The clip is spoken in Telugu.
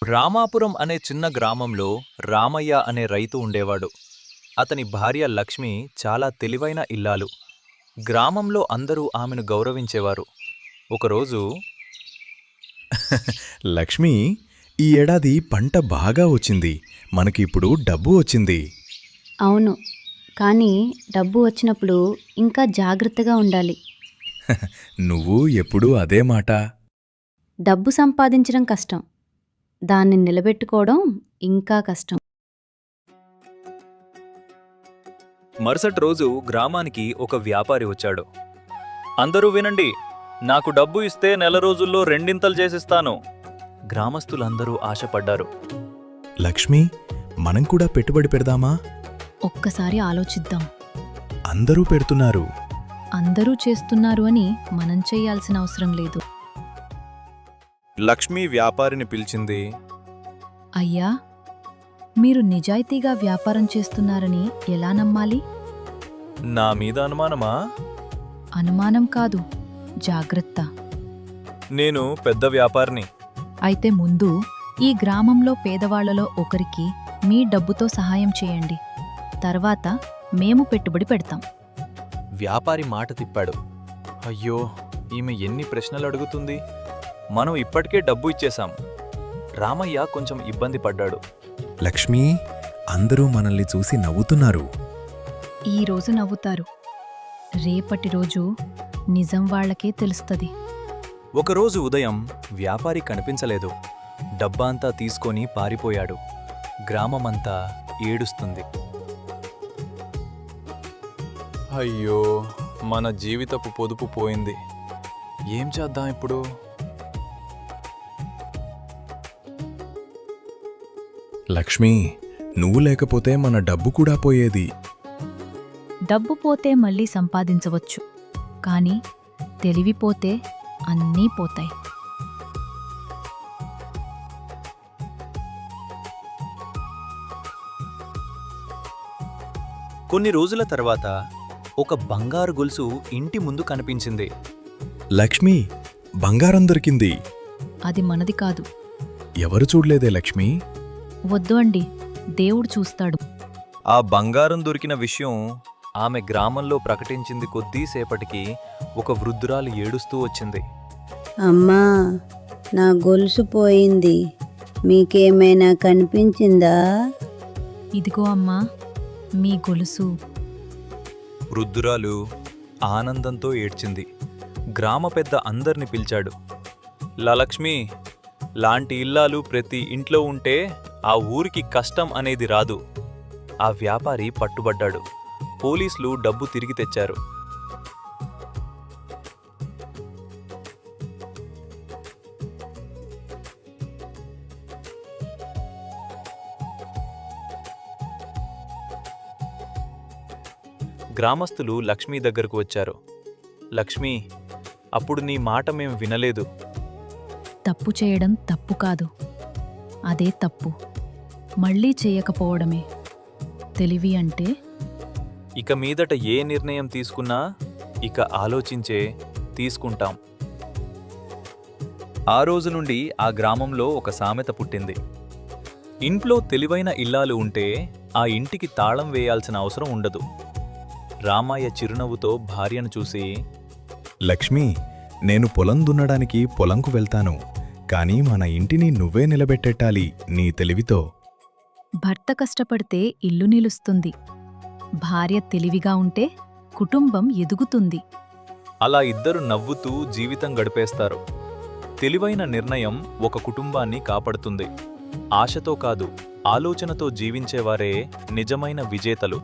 రామాపురం అనే చిన్న గ్రామంలో రామయ్య అనే రైతు ఉండేవాడు. అతని భార్య లక్ష్మి చాలా తెలివైన ఇల్లాలు. గ్రామంలో అందరూ ఆమెను గౌరవించేవారు. ఒకరోజు లక్ష్మి, ఈ ఏడాది పంట బాగా వచ్చింది. మనకిప్పుడు డబ్బు వచ్చింది. అవును, కానీ డబ్బు వచ్చినప్పుడు ఇంకా జాగ్రత్తగా ఉండాలి. నువ్వు ఎప్పుడూ అదే మాట. డబ్బు సంపాదించడం కష్టం, దాన్ని నిలబెట్టుకోవడం ఇంకా కష్టం. మరుసటి రోజు గ్రామానికి ఒక వ్యాపారి వచ్చాడు. అందరూ వినండి, నాకు డబ్బు ఇస్తే నెల రోజుల్లో రెండింతలు చేసిస్తాను. గ్రామస్తులందరూ ఆశపడ్డారు. లక్ష్మి, మనం కూడా పెట్టుబడి పెడదామా? ఒక్కసారి ఆలోచిద్దాం. అందరూ పెడుతున్నారు. అందరూ చేస్తున్నారు అని మనం చెయ్యాల్సిన అవసరం లేదు. లక్ష్మి వ్యాపారిని పిలిచింది. అయ్యా, మీరు నిజాయితీగా వ్యాపారం చేస్తున్నారని ఎలా నమ్మాలి? నా మీద అనుమానమా? అనుమానం కాదు, జాగ్రత్త. నేను పెద్ద వ్యాపారిని. అయితే ముందు ఈ గ్రామంలో పేదవాళ్లలో ఒకరికి మీ డబ్బుతో సహాయం చేయండి. తర్వాత మేము పెట్టుబడి పెడతాం. వ్యాపారి మాట తిప్పాడు. అయ్యో, ఈమె ఎన్ని ప్రశ్నలు అడుగుతుంది. మనం ఇప్పటికే డబ్బు ఇచ్చేశాం. రామయ్య కొంచెం ఇబ్బంది పడ్డాడు. లక్ష్మి, అందరూ మనల్ని చూసి నవ్వుతున్నారు. ఈరోజు నవ్వుతారు, రేపటి రోజు నిజం వాళ్లకే తెలుస్తుంది. ఒకరోజు ఉదయం వ్యాపారి కనిపించలేదు. డబ్బాంతా తీసుకొని పారిపోయాడు. గ్రామమంతా ఏడుస్తుంది. అయ్యో, మన జీవితపు పొదుపు పోయింది. ఏం చేద్దాం ఇప్పుడు? లక్ష్మి, నువ్వు లేకపోతే మన డబ్బు కూడా పోయేది. డబ్బు పోతే మళ్ళీ సంపాదించవచ్చు, కానీ తెలివిపోతే అన్నీ పోతాయి. కొన్ని రోజుల తర్వాత ఒక బంగారు గొలుసు ఇంటి ముందు కనిపించింది. లక్ష్మి, బంగారం దొరికింది. అది మనది కాదు. ఎవరు చూడలేదే లక్ష్మి? వద్దు అండి, దేవుడు చూస్తాడు. ఆ బంగారం దొరికిన విషయం ఆమె గ్రామంలో ప్రకటించింది. కొద్దిసేపటికి ఒక వృద్ధురాలు ఏడుస్తూ వచ్చింది. అమ్మా, నా గొలుసు పోయింది. మీకేమైనా కనిపించిందా? ఇదిగో అమ్మా, మీ గొలుసు. వృద్ధురాలు ఆనందంతో ఏడ్చింది. గ్రామ పెద్ద అందర్ని పిలిచాడు. లక్ష్మి లాంటి ఇల్లాలు ప్రతి ఇంట్లో ఉంటే ఆ ఊరికి కష్టం అనేది రాదు. ఆ వ్యాపారి పట్టుబడ్డాడు. పోలీసులు డబ్బు తిరిగి తెచ్చారు. గ్రామస్తులు లక్ష్మి దగ్గరకు వచ్చారు. లక్ష్మి, అప్పుడు నీ మాట మేం వినలేదు. తప్పు చేయడం తప్పు కాదు, అదే తప్పు. మళ్ళీ చేయకపోవడమే తెలివి అంటే. ఇక మీదట ఏ నిర్ణయం తీసుకున్నా ఇక ఆలోచించే తీసుకుంటాం. ఆ రోజు నుండి ఆ గ్రామంలో ఒక సామెత పుట్టింది. ఇంట్లో తెలివైన ఇల్లాలు ఉంటే ఆ ఇంటికి తాళం వేయాల్సిన అవసరం ఉండదు. రామయ్య చిరునవ్వుతో భార్యను చూసి, లక్ష్మి, నేను పొలం దున్నడానికి పొలంకు వెళ్తాను. కానీ మన ఇంటిని నువ్వే నిలబెట్టెట్టాలి నీ తెలివితో. భర్త కష్టపడితే ఇల్లు నిలుస్తుంది. భార్య తెలివిగా ఉంటే కుటుంబం ఎదుగుతుంది. అలా ఇద్దరు నవ్వుతూ జీవితం గడిపేస్తారు. తెలివైన నిర్ణయం ఒక కుటుంబాన్ని కాపాడుతుంది. ఆశతో కాదు, ఆలోచనతో జీవించేవారే నిజమైన విజేతలు.